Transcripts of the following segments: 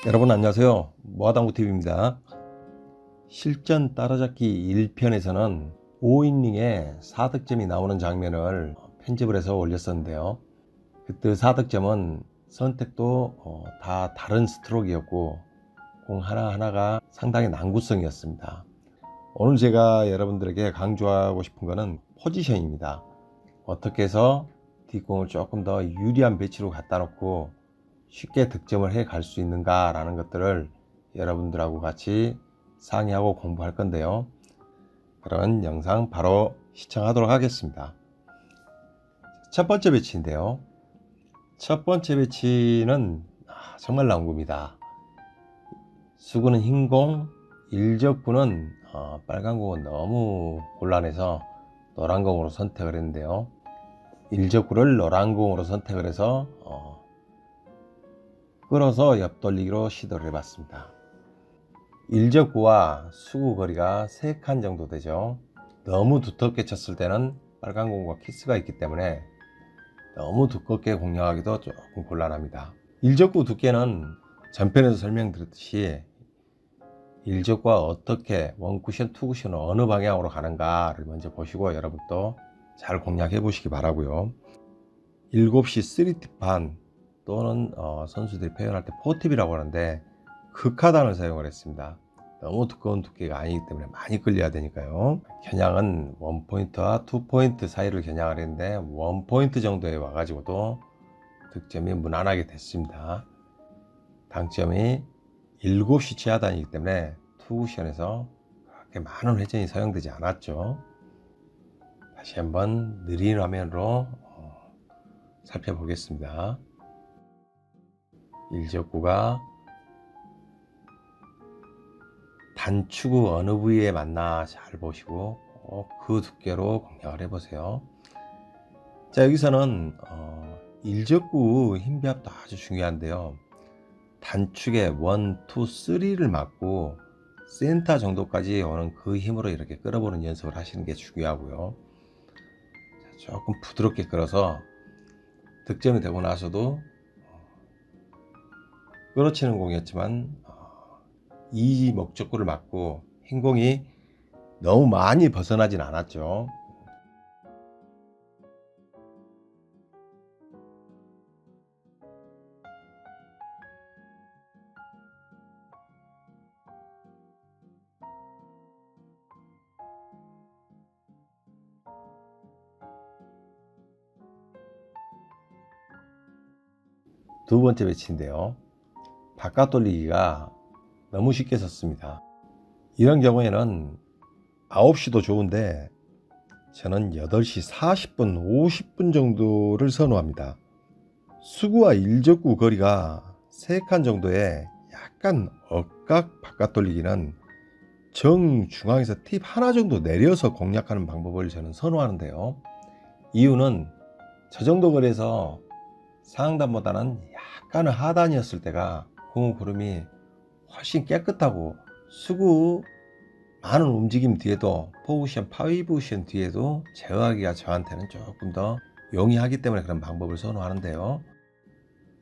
여러분 안녕하세요. 모아당구TV입니다. 실전 따라잡기 1편에서는 5이닝에 4득점이 나오는 장면을 편집을 해서 올렸었는데요. 그때 4득점은 선택도 다 다른 스트로크였고 공 하나하나가 상당히 난구성이었습니다. 오늘 제가 여러분들에게 강조하고 싶은 것은 포지션입니다. 어떻게 해서 뒷공을 조금 더 유리한 배치로 갖다 놓고 쉽게 득점을 해 갈 수 있는가 라는 것들을 여러분들하고 같이 상의하고 공부할 건데요. 그런 영상 바로 시청하도록 하겠습니다. 첫 번째 배치인데요. 첫 번째 배치는 정말 난구입니다. 수구는 흰공, 일적구는 빨간 공은 너무 곤란해서 노란 공으로 선택을 했는데요. 일적구를 노란 공으로 선택을 해서 끌어서 옆돌리기로 시도를 해봤습니다. 일적구와 수구 거리가 3칸 정도 되죠. 너무 두텁게 쳤을 때는 빨간 공과 키스가 있기 때문에 너무 두껍게 공략하기도 조금 곤란합니다. 일적구 두께는 전편에서 설명드렸듯이 일적구가 어떻게 원쿠션, 투쿠션은 어느 방향으로 가는가를 먼저 보시고 여러분도 잘 공략해 보시기 바라고요. 7시 3팁 반 또는 선수들이 표현할 때 4팁이라고 하는데 극하단을 사용을 했습니다. 너무 두꺼운 두께가 아니기 때문에 많이 끌려야 되니까요. 겨냥은 1포인트와 2포인트 사이를 겨냥을 했는데 1포인트 정도에 와가지고도 득점이 무난하게 됐습니다. 당점이 7시 최하단이기 때문에 투쿠션에서 그렇게 많은 회전이 사용되지 않았죠. 다시 한번 느린 화면으로 살펴보겠습니다. 일적구가 단축구 어느 부위에 맞나 잘 보시고 그 두께로 공략을 해보세요. 자, 여기서는 일적구 힘 배합도 아주 중요한데요. 단축에 1, 2, 3를 맞고 센터 정도까지 오는 그 힘으로 이렇게 끌어보는 연습을 하시는 게 중요하고요. 자, 조금 부드럽게 끌어서 득점이 되고 나서도 끌어치는 공이었지만 이 목적구를 맞고 흰공이 너무 많이 벗어나진 않았죠. 두 번째 배치인데요. 바깥 돌리기가 너무 쉽게 섰습니다. 이런 경우에는 9시도 좋은데 저는 8시 40분, 50분 정도를 선호합니다. 수구와 일적구 거리가 3칸 정도의 약간 억각 바깥 돌리기는 정중앙에서 팁 하나 정도 내려서 공략하는 방법을 저는 선호하는데요. 이유는 저 정도 거리에서 상단보다는 약간 하단이었을 때가 공의 구름이 훨씬 깨끗하고 수구 많은 움직임 뒤에도 4쿠션, 5쿠션 뒤에도 제어하기가 저한테는 조금 더 용이하기 때문에 그런 방법을 선호하는데요.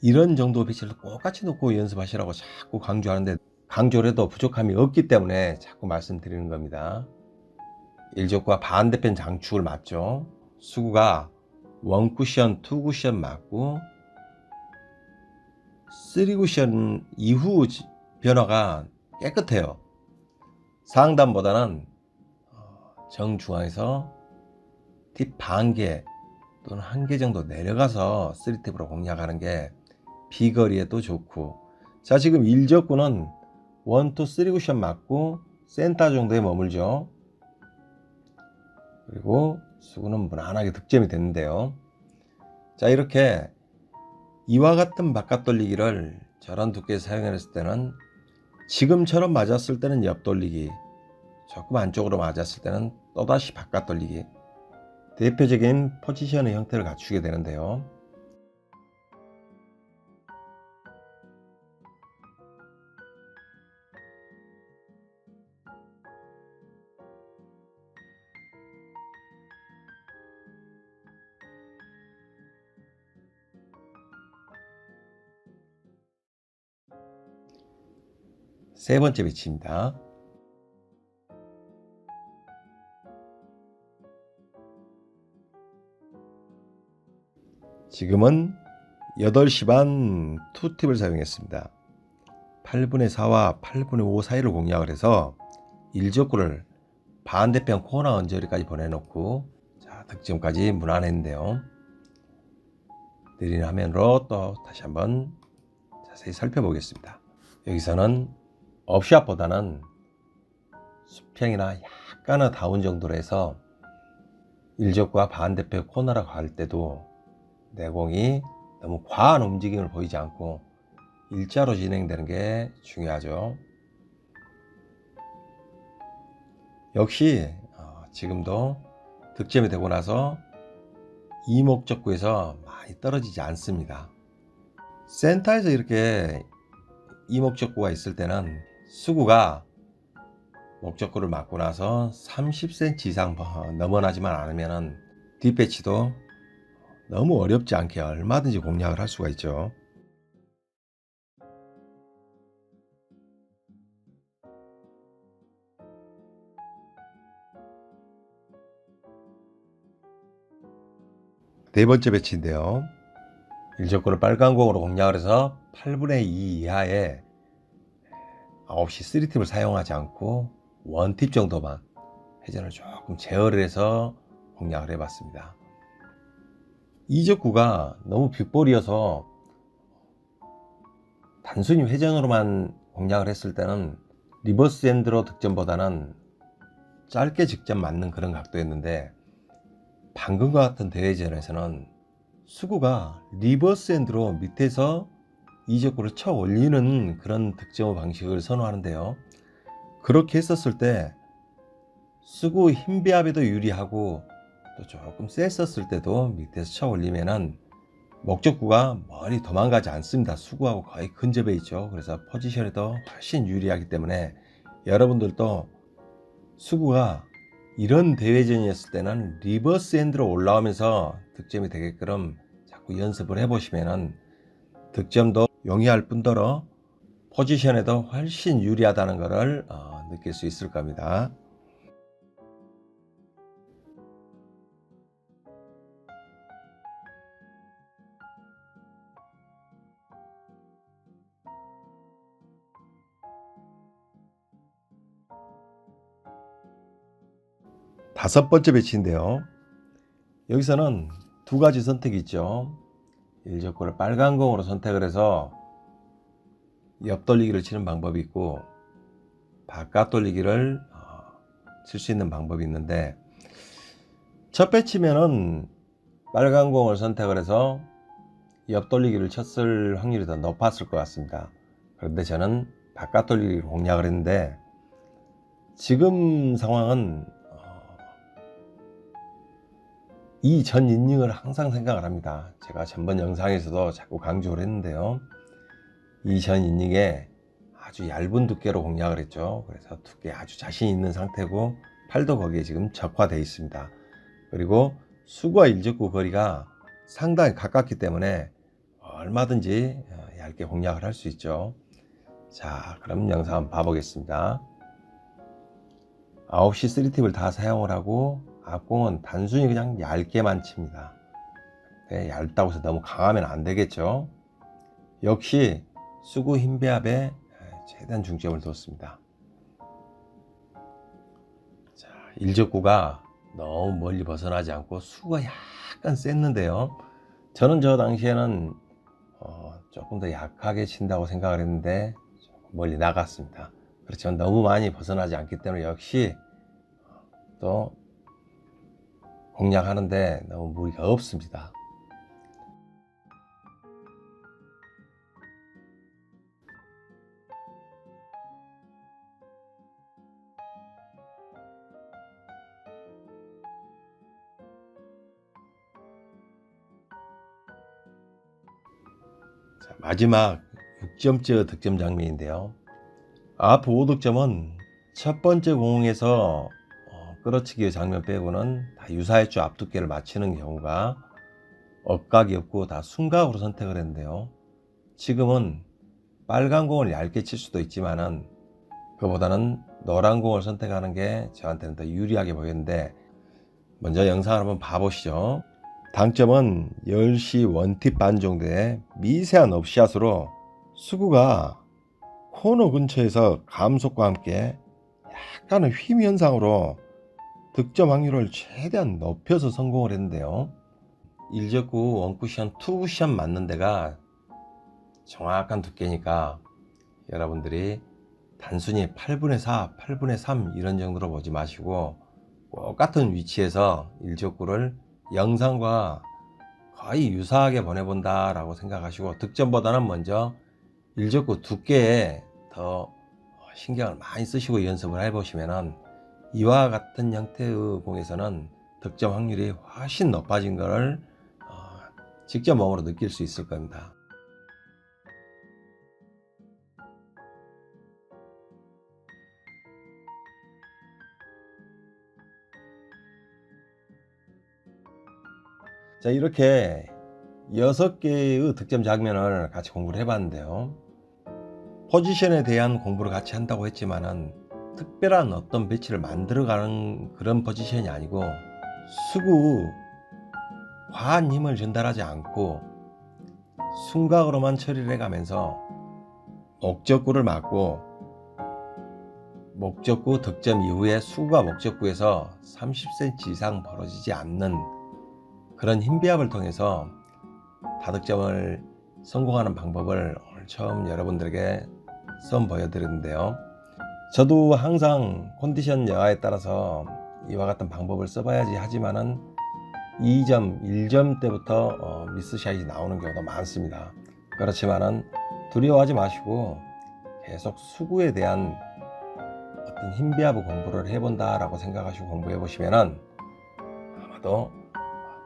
이런 정도 배치를 똑같이 놓고 연습하시라고 자꾸 강조하는데 강조를 해도 부족함이 없기 때문에 자꾸 말씀드리는 겁니다. 일적과 반대편 장축을 맞죠. 수구가 1쿠션, 2쿠션 맞고 3쿠션 이후 변화가 깨끗해요. 상단보다는 정중앙에서 팁 반개 또는 1개 정도 내려가서 3팁으로 공략하는 게 비거리에도 좋고, 자, 지금 일적구는 1, 2, 3쿠션 맞고 센터 정도에 머물죠. 그리고 수구는 무난하게 득점이 됐는데요. 자, 이렇게 이와 같은 바깥 돌리기를 저런 두께에 사용했을 때는 지금처럼 맞았을 때는 옆 돌리기, 조금 안쪽으로 맞았을 때는 또다시 바깥 돌리기, 대표적인 포지션의 형태를 갖추게 되는데요. 세 번째 배치입니다. 지금은 8시 반 투팁을 사용했습니다. 8분의 4와 8분의 5 사이를 공략을 해서 일적구를 반대편 코너 언저리까지 보내놓고 자, 득점까지 무난했는데요. 느린 화면으로 또 다시 한번 자세히 살펴보겠습니다. 여기서는 업샷보다는 수평이나 약간의 다운 정도로 해서 일적과 반대편 코너로 갈 때도 내공이 너무 과한 움직임을 보이지 않고 일자로 진행되는 게 중요하죠. 역시 지금도 득점이 되고 나서 이목적구에서 많이 떨어지지 않습니다. 센터에서 이렇게 이목적구가 있을 때는 수구가 목적구를 맞고 나서 30cm 이상 넘어나지만 않으면 뒷배치도 너무 어렵지 않게 얼마든지 공략을 할 수가 있죠. 네 번째 배치인데요. 일적구를 빨간 공으로 공략을 해서 8분의 2 이하의 9시 3팁을 사용하지 않고 1팁 정도만 회전을 조금 제어를 해서 공략을 해봤습니다. 이적구가 너무 빅볼이어서 단순히 회전으로만 공략을 했을 때는 리버스 핸드로 득점보다는 짧게 직접 맞는 그런 각도였는데 방금과 같은 대회전에서는 수구가 리버스 핸드로 밑에서 이적구를 쳐 올리는 그런 득점 방식을 선호하는데요. 그렇게 했었을 때 수구 힘 배합에도 유리하고 또 조금 셌었을 때도 밑에서 쳐 올리면은 목적구가 멀리 도망가지 않습니다. 수구하고 거의 근접해 있죠. 그래서 포지션에도 훨씬 유리하기 때문에 여러분들도 수구가 이런 대회전이었을 때는 리버스 핸드로 올라오면서 득점이 되게끔 자꾸 연습을 해보시면은 득점도 용이할 뿐더러 포지션에도 훨씬 유리하다는 것을 느낄 수 있을 겁니다. 다섯 번째 배치인데요. 여기서는 두 가지 선택이 있죠. 일적구를 빨간 공으로 선택을 해서 옆 돌리기를 치는 방법이 있고 바깥 돌리기를 칠 수 있는 방법이 있는데 첫 배치면은 빨간 공을 선택을 해서 옆 돌리기를 쳤을 확률이 더 높았을 것 같습니다. 그런데 저는 바깥 돌리기를 공략을 했는데 지금 상황은 이 전 이닝을 항상 생각을 합니다. 제가 전번 영상에서도 자꾸 강조를 했는데요. 이 전 이닝에 아주 얇은 두께로 공략을 했죠. 그래서 두께 아주 자신 있는 상태고 팔도 거기에 지금 적화되어 있습니다. 그리고 수구와 일적구 거리가 상당히 가깝기 때문에 얼마든지 얇게 공략을 할 수 있죠. 자, 그럼 영상 한번 봐보겠습니다. 9시 3팁을 다 사용을 하고 앞공은 단순히 그냥 얇게만 칩니다. 얇다고 해서 너무 강하면 안 되겠죠. 역시 수구 힘 배합에 최대한 중점을 뒀습니다. 자, 일적구가 너무 멀리 벗어나지 않고 수구가 약간 셌는데요. 저는 저 당시에는 조금 더 약하게 친다고 생각을 했는데 멀리 나갔습니다. 그렇지만 너무 많이 벗어나지 않기 때문에 역시 또 공략하는데 너무 무리가 없습니다. 자, 마지막 6점째 득점 장면인데요. 앞 5득점은 첫 번째 공에서 끌어치기 장면 빼고는 다 유사했죠. 앞두께를 맞추는 경우가 억각이 없고 다 순각으로 선택을 했는데요. 지금은 빨간 공을 얇게 칠 수도 있지만은 그보다는 노란 공을 선택하는 게 저한테는 더 유리하게 보였는데, 먼저 영상을 한번 봐보시죠. 당점은 10시 원팁 반 정도의 미세한 업샷으로 수구가 코너 근처에서 감속과 함께 약간의 휨 현상으로 득점 확률을 최대한 높여서 성공을 했는데요. 1적구 원쿠션 2쿠션 맞는 데가 정확한 두께니까 여러분들이 단순히 8분의 4, 8분의 3 이런 정도로 보지 마시고 똑같은 위치에서 1적구를 영상과 거의 유사하게 보내본다 라고 생각하시고, 득점보다는 먼저 1적구 두께에 더 신경을 많이 쓰시고 연습을 해보시면 이와 같은 형태의 공에서는 득점 확률이 훨씬 높아진 것을 직접 몸으로 느낄 수 있을 겁니다. 자, 이렇게 6개의 득점 장면을 같이 공부를 해봤는데요. 포지션에 대한 공부를 같이 한다고 했지만은 특별한 어떤 배치를 만들어가는 그런 포지션이 아니고, 수구 과한 힘을 전달하지 않고 순각으로만 처리를 해가면서 목적구를 맞고, 목적구 득점 이후에 수구가 목적구에서 30cm 이상 벌어지지 않는 그런 힘비압을 통해서 다득점을 성공하는 방법을 오늘 처음 여러분들에게 보여드렸는데요. 저도 항상 컨디션 여하에 따라서 이와 같은 방법을 써봐야지 하지만은 2점, 1점 때부터 미스샷이 나오는 경우도 많습니다. 그렇지만은 두려워하지 마시고 계속 수구에 대한 어떤 힘비압 공부를 해본다 라고 생각하시고 공부해 보시면은 아마도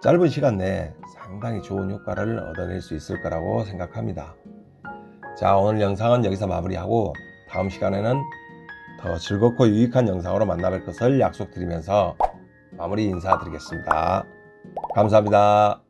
짧은 시간 내에 상당히 좋은 효과를 얻어낼 수 있을 거라고 생각합니다. 자, 오늘 영상은 여기서 마무리하고 다음 시간에는 더 즐겁고 유익한 영상으로 만나뵐 것을 약속드리면서 마무리 인사드리겠습니다. 감사합니다.